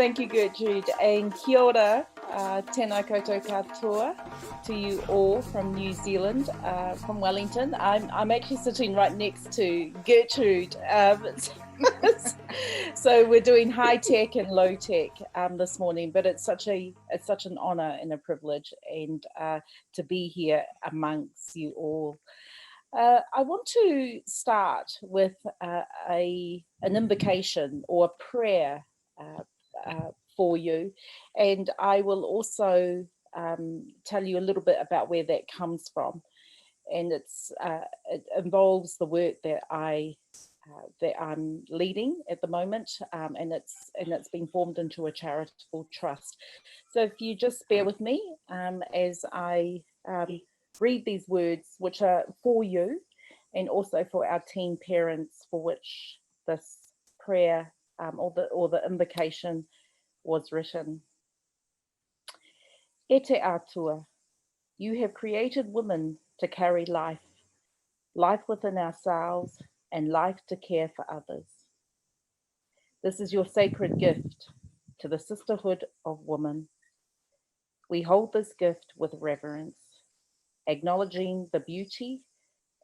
thank you, Gertrude, and kia ora, tēnā koutou katoa to you all from New Zealand, from Wellington. I'm actually sitting right next to Gertrude, so we're doing high tech and low tech this morning. But it's such an honour and a privilege, and to be here amongst you all. I want to start with an invocation or a prayer for you, and I will also tell you a little bit about where that comes from. And it involves the work that I'm leading at the moment, and it's been formed into a charitable trust. So if you just bear with me as I read these words, which are for you and also for our teen parents, for which this prayer or the invocation was written. E te atua, you have created women to carry life within ourselves and life to care for others. This is your sacred gift to the sisterhood of women. We hold this gift with reverence, acknowledging the beauty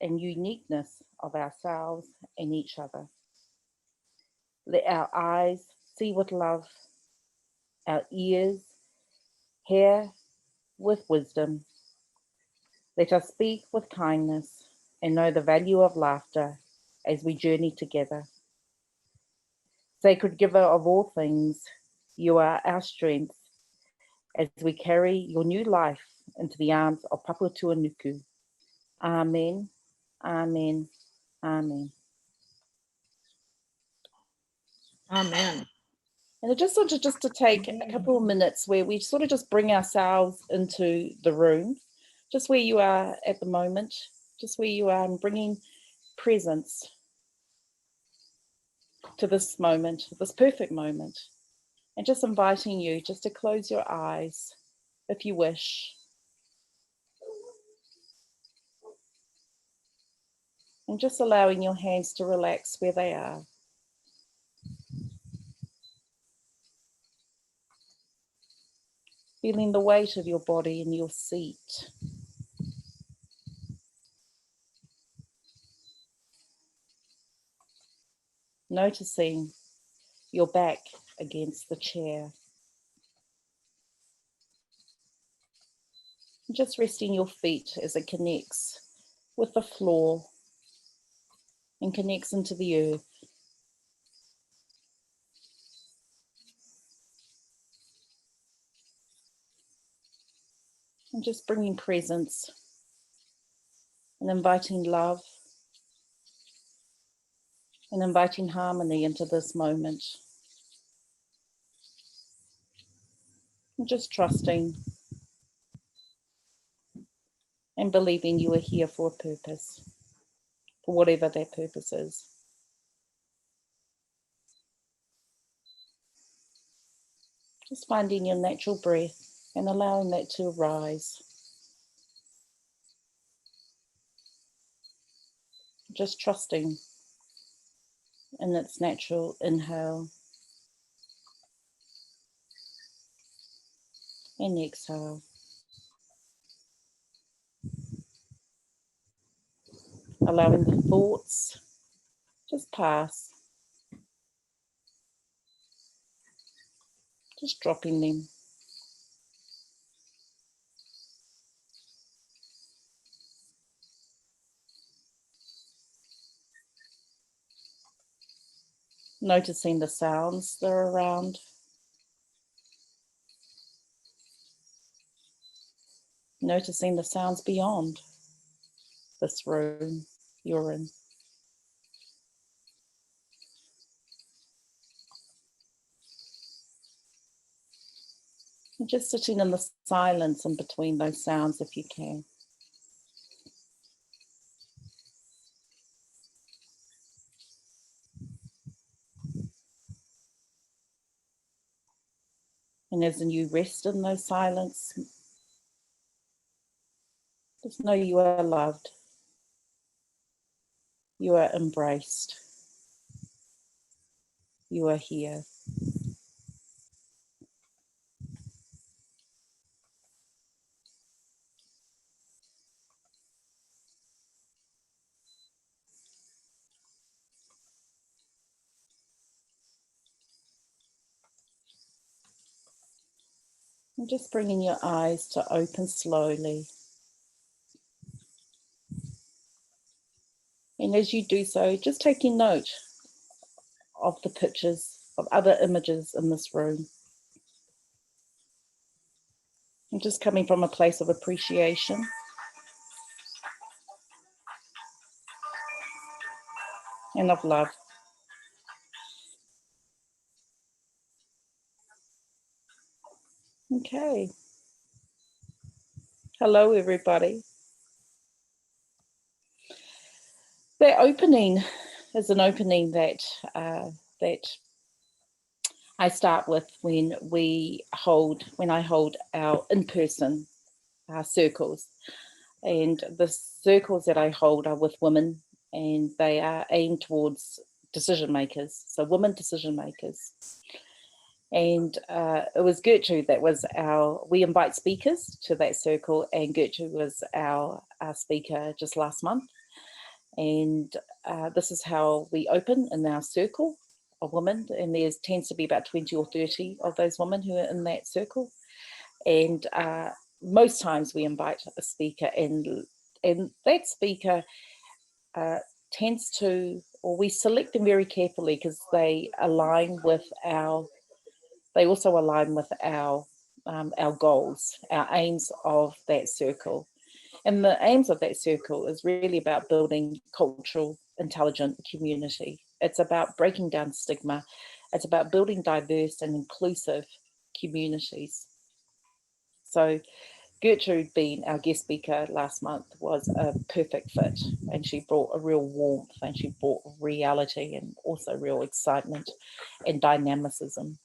and uniqueness of ourselves and each other. Let our eyes see with love, our ears hear with wisdom. Let us speak with kindness and know the value of laughter as we journey together. Sacred giver of all things, you are our strength as we carry your new life into the arms of Papua-Tuanuku. Amen, amen, amen. Amen. And I just wanted to take a couple of minutes where we sort of just bring ourselves into the room, just where you are at the moment, just where you are, and bringing presence to this moment, this perfect moment, and just inviting you just to close your eyes if you wish. And just allowing your hands to relax where they are. Feeling the weight of your body in your seat. Noticing your back against the chair. Just resting your feet as it connects with the floor and connects into the earth. And just bringing presence and inviting love and inviting harmony into this moment. And just trusting and believing you are here for a purpose, for whatever that purpose is. Just finding your natural breath and allowing that to arise. Just trusting in its natural inhale and exhale. Allowing the thoughts just pass. Just dropping them. Noticing the sounds that are around. Noticing the sounds beyond this room you're in. And just sitting in the silence in between those sounds if you can. And as you rest in those silence, just know you are loved. You are embraced. You are here. And just bringing your eyes to open slowly. And as you do so, just taking note of the pictures, of other images in this room. And just coming from a place of appreciation. And of love. Okay. Hello, everybody. That opening is an opening that I start with when I hold our in-person circles, and the circles that I hold are with women, and they are aimed towards decision makers, so women decision makers. And it was Gertrude that was we invite speakers to that circle, and Gertrude was our speaker just last month. And this is how we open in our circle of women, and there tends to be about 20 or 30 of those women who are in that circle. And most times we invite a speaker, and that speaker tends to, or we select them very carefully because they also align with our goals, our aims of that circle. And the aims of that circle is really about building cultural, intelligent community. It's about breaking down stigma. It's about building diverse and inclusive communities. So Gertrude, being our guest speaker last month, was a perfect fit, and she brought a real warmth, and she brought reality, and also real excitement and dynamicism.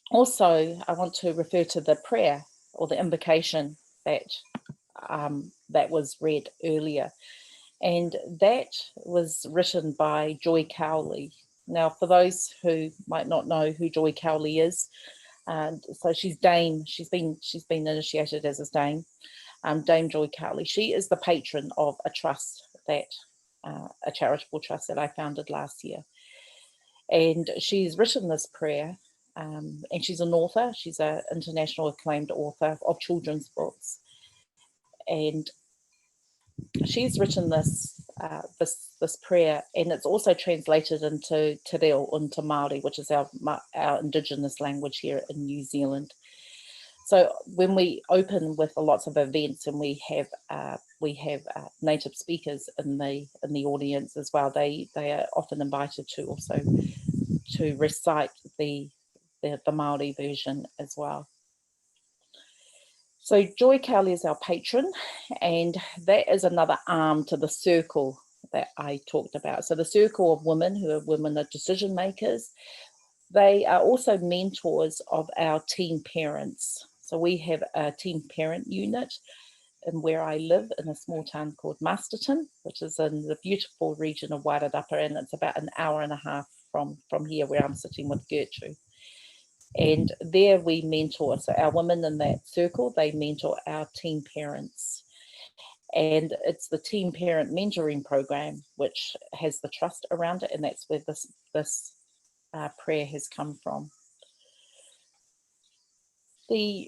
Also, I want to refer to the prayer or the invocation that was read earlier, and that was written by Joy Cowley. Now, for those who might not know who Joy Cowley is, so she's Dame. She's been initiated as a Dame, Dame Joy Cowley. She is the patron of a trust a charitable trust that I founded last year, and she's written this prayer. And she's an author. She's an international acclaimed author of children's books, and she's written this prayer, and it's also translated into Te Reo, into Māori, which is our Indigenous language here in New Zealand. So when we open with lots of events, and we have native speakers in the audience as well, they are often invited to also to recite the Māori version as well. So Joy Cowley is our patron, and that is another arm to the circle that I talked about. So the circle of women who are decision makers, they are also mentors of our teen parents. So we have a teen parent unit in where I live, in a small town called Masterton, which is in the beautiful region of Wairarapa, and it's about an hour and a half from here where I'm sitting with Gertrude. And there we mentor, so our women in that circle, they mentor our teen parents. And it's the teen parent mentoring program which has the trust around it, and that's where this prayer has come from. I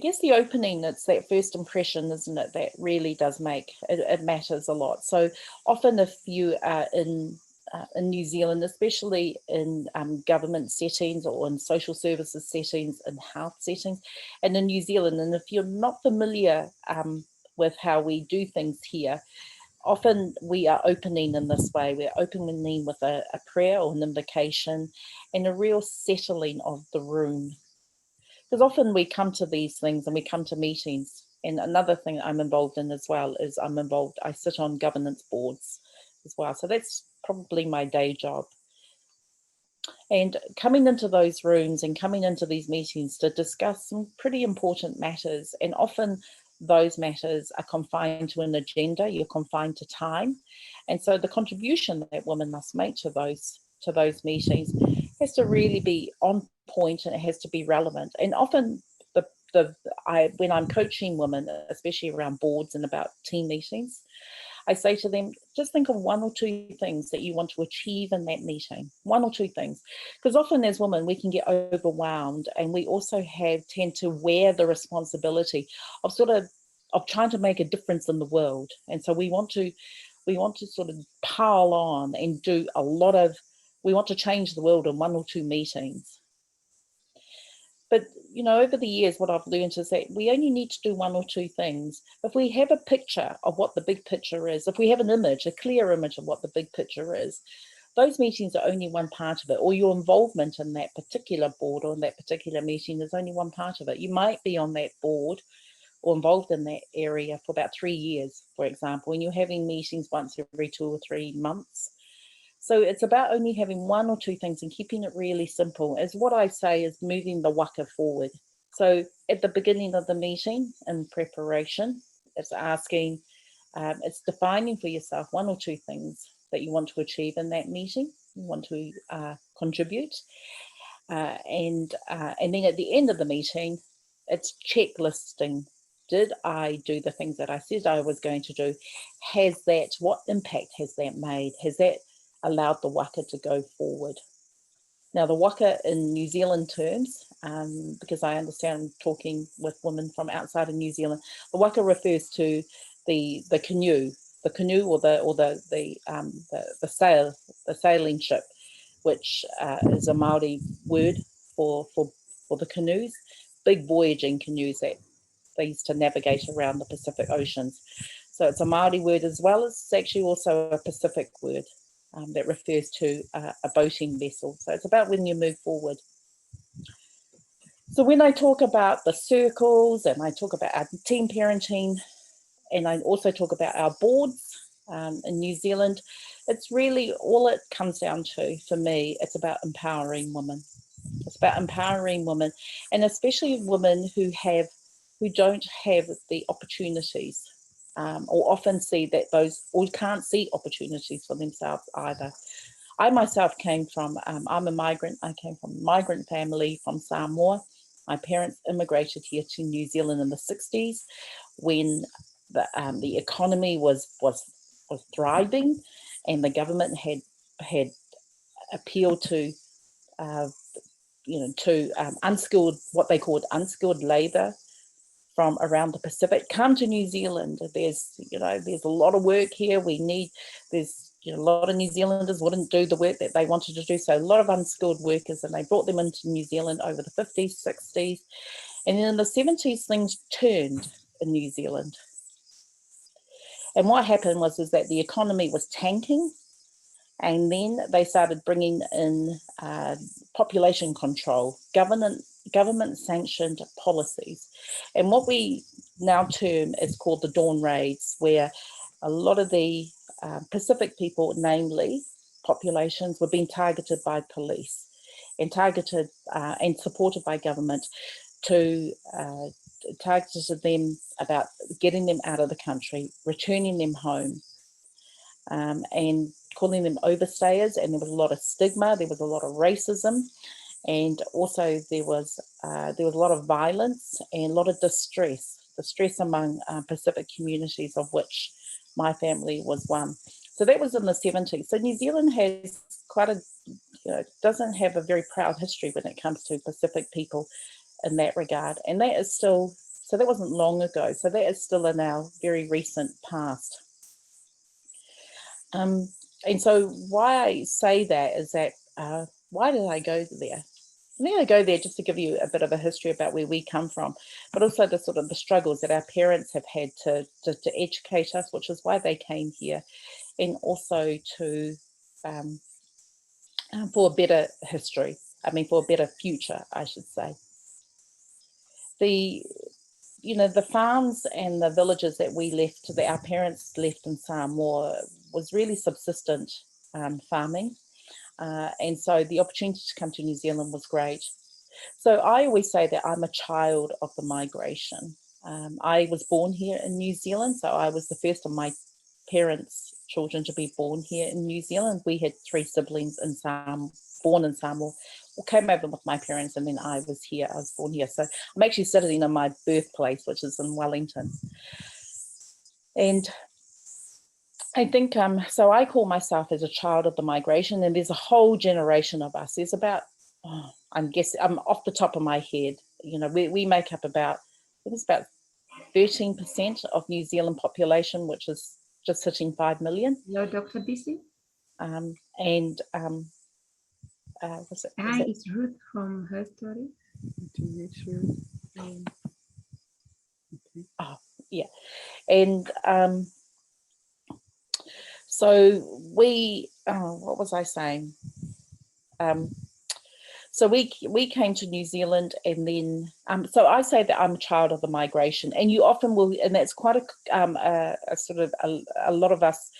guess the opening, it's that first impression, isn't it, that really does it matters a lot. So often if you are in New Zealand, especially in government settings or in social services settings, in health settings, and in New Zealand, and if you're not familiar with how we do things here, often we are opening in this way. We're opening with a prayer or an invocation and a real settling of the room. Because often we come to these things and we come to meetings. And another thing I'm involved in as well is I sit on governance boards as well. So that's probably my day job. And coming into those rooms and coming into these meetings to discuss some pretty important matters, and often those matters are confined to an agenda, you're confined to time. And so the contribution that women must make to those meetings has to really be on point, and it has to be relevant. And often when I'm coaching women, especially around boards and about team meetings, I say to them, just think of one or two things that you want to achieve in that meeting, one or two things. Because often as women, we can get overwhelmed, and we also tend to wear the responsibility of of trying to make a difference in the world. And so we want to sort of pile on and do we want to change the world in one or two meetings. But, over the years, what I've learned is that we only need to do one or two things. If we have a picture of what the big picture is, if we have an image, a clear image of what the big picture is, those meetings are only one part of it, or your involvement in that particular board or in that particular meeting is only one part of it. You might be on that board or involved in that area for about 3 years, for example, and you're having meetings once every 2 or 3 months. So it's about only having one or two things and keeping it really simple. As what I say is moving the waka forward. So at the beginning of the meeting, in preparation, it's asking, it's defining for yourself one or two things that you want to achieve in that meeting, you want to contribute. And then at the end of the meeting, it's checklisting. Did I do the things that I said I was going to do? What impact has that made? Has that allowed the waka to go forward? Now, the waka in New Zealand terms, because I understand I'm talking with women from outside of New Zealand, the waka refers to the canoe, or the sailing ship, which is a Māori word for the canoes, big voyaging canoes that they used to navigate around the Pacific Oceans. So it's a Māori word, as well as it's actually also a Pacific word that refers to a boating vessel. So it's about when you move forward. So when I talk about the circles, and I talk about our team parenting, and I also talk about our boards in New Zealand, it's really all it comes down to, for me, it's about empowering women. It's about empowering women, and especially women who don't have the opportunities, or often see that or can't see opportunities for themselves either. I myself came from, I'm a migrant. I came from a migrant family from Samoa. My parents immigrated here to New Zealand in the 60s when the economy was thriving, and the government had appealed to unskilled, what they called unskilled labour from around the Pacific. Come to New Zealand. There's a lot of work here. A lot of New Zealanders wouldn't do the work that they wanted to do. So a lot of unskilled workers, and they brought them into New Zealand over the 50s, 60s. And then in the 70s, things turned in New Zealand. And what happened was that the economy was tanking, and then they started bringing in population control, government sanctioned policies. And what we now term is called the dawn raids, where a lot of the Pacific people, namely populations, were being targeted by police and targeted and supported by government to targeted them about getting them out of the country, returning them home, and calling them overstayers. And there was a lot of stigma, there was a lot of racism, and also there was a lot of violence and a lot of distress among Pacific communities, of which my family was one. So that was in the 70s. So New Zealand has doesn't have a very proud history when it comes to Pacific people in that regard. And that is still, so that wasn't long ago. So that is still in our very recent past. And so why I say that is that, why did I go there? I'm going to go there just to give you a bit of a history about where we come from, but also the sort of the struggles that our parents have had to educate us, which is why they came here, and also to for a better history. For a better future, I should say. The farms and the villages that our parents left in Samoa, was really subsistent farming. And so the opportunity to come to New Zealand was great. So I always say that I'm a child of the migration. I was born here in New Zealand, so I was the first of my parents' children to be born here in New Zealand. We had 3 siblings born in Samoa, came over with my parents, and then I was born here. So I'm actually sitting in my birthplace, which is in Wellington. And I think, so I call myself as a child of the migration, and there's a whole generation of us. There's about, I'm guessing, I'm off the top of my head, we make up about, I think it's about 13% of New Zealand population, which is just hitting 5 million. Hello, Dr. BC. And Hi, it's Ruth from Herstory. Oh, yeah. And so what was I saying? So we came to New Zealand, and then so I say that I'm a child of the migration, and you often will, and that's quite a sort of a lot of us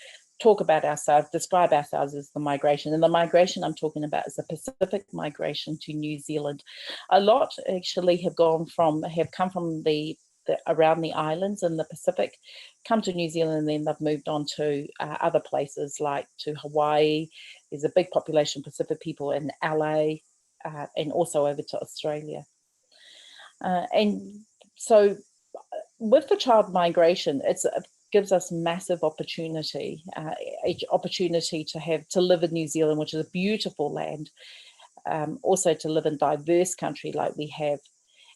talk about ourselves, describe ourselves as the migration, and the migration I'm talking about is the Pacific migration to New Zealand. A lot actually have come from the around the islands in the Pacific, come to New Zealand, and then they've moved on to other places like to Hawaii. There's a big population of Pacific people in LA. And also over to Australia. And so with the child migration, it gives us massive opportunity to live in New Zealand, which is a beautiful land, also to live in diverse country like we have,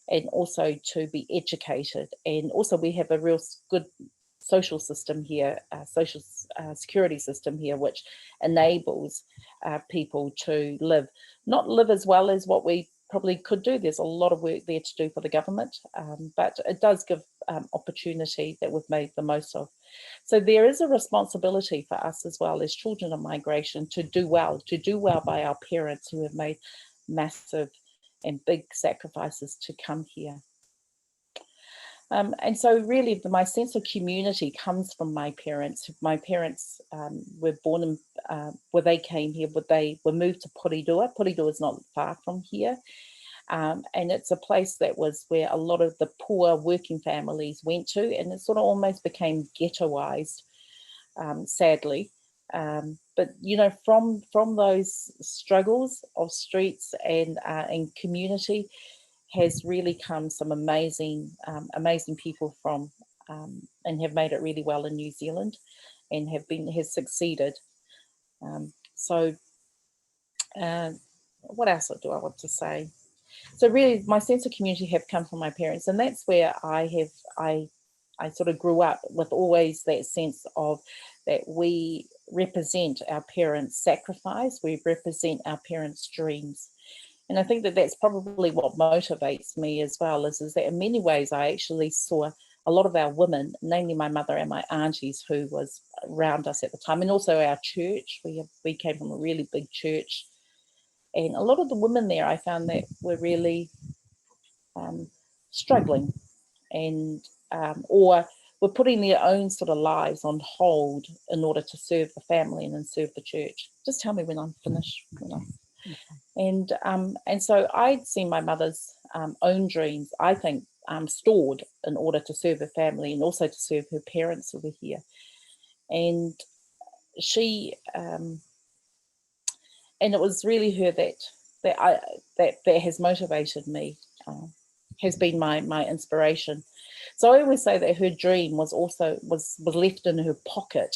and also to be educated. And also we have a real good social system here, social security system here, which enables people to not live as well as what we probably could do. There's a lot of work there to do for the government, but it does give opportunity that we've made the most of. So there is a responsibility for us as well as children of migration to do well by our parents who have made massive and big sacrifices to come here. And so really my sense of community comes from my parents. My parents were born in, where they came here, they were moved to Porirua. Porirua is not far from here. And it's a place that was where a lot of the poor working families went to, and it sort of almost became ghettoized, sadly. But from those struggles of streets and community, has really come some amazing people from and have made it really well in New Zealand, and has succeeded. So what else do I want to say? So really my sense of community have come from my parents, and that's where I sort of grew up with always that sense of that we represent our parents' sacrifice, we represent our parents' dreams. And I think that that's probably what motivates me as well, is that in many ways I actually saw a lot of our women, namely my mother and my aunties who was around us at the time, and also our church. We came from a really big church, and a lot of the women there I found that were really struggling, and or were putting their own sort of lives on hold in order to serve the family and then serve the church. Just tell me when I'm finished. And so I'd seen my mother's own dreams, I think, stored in order to serve her family and also to serve her parents who were here. And she, and it was really her that has motivated me, has been my inspiration. So I always say that her dream was left in her pocket.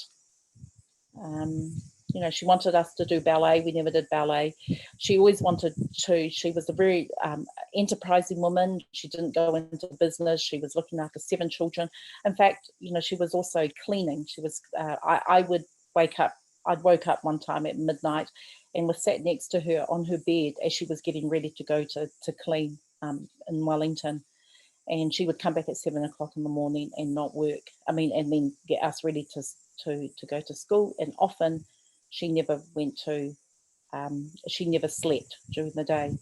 She wanted us to do ballet. We never did ballet. She always wanted to. She was a very enterprising woman. She didn't go into business. She was looking after 7 children. In fact, she was also cleaning. She was. I would wake up. I'd woke up one time at midnight and was sat next to her on her bed as she was getting ready to go to clean in Wellington. And she would come back at 7 o'clock in the morning and not work. And then get us ready to go to school. And often she never she never slept during the day.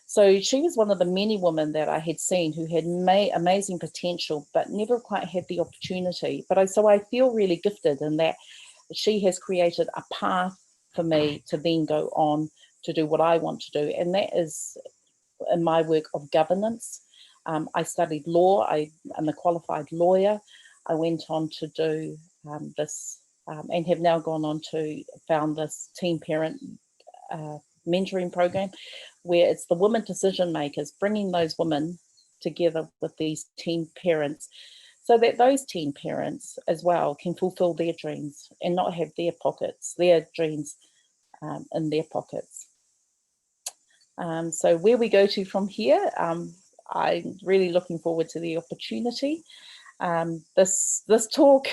So she was one of the many women that I had seen who had amazing potential, but never quite had the opportunity. So I feel really gifted in that she has created a path for me to then go on to do what I want to do. And that is in my work of governance. I studied law. I am a qualified lawyer. I went on to do this and have now gone on to found this teen parent mentoring program, where it's the women decision makers, bringing those women together with these teen parents so that those teen parents as well can fulfill their dreams and not have their dreams in their pockets. So where we go to from here, I'm really looking forward to the opportunity. This talk,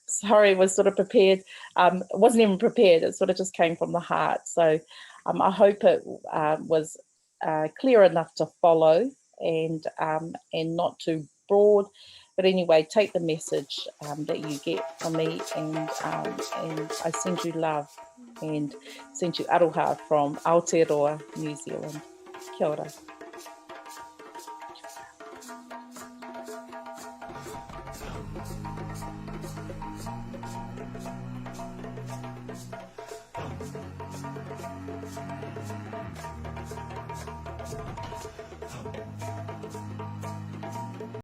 sorry, was sort of prepared. It wasn't even prepared. It sort of just came from the heart. So I hope it was clear enough to follow and not too broad. But anyway, take the message that you get from me, and I send you love and send you aroha from Aotearoa, New Zealand. Kia ora.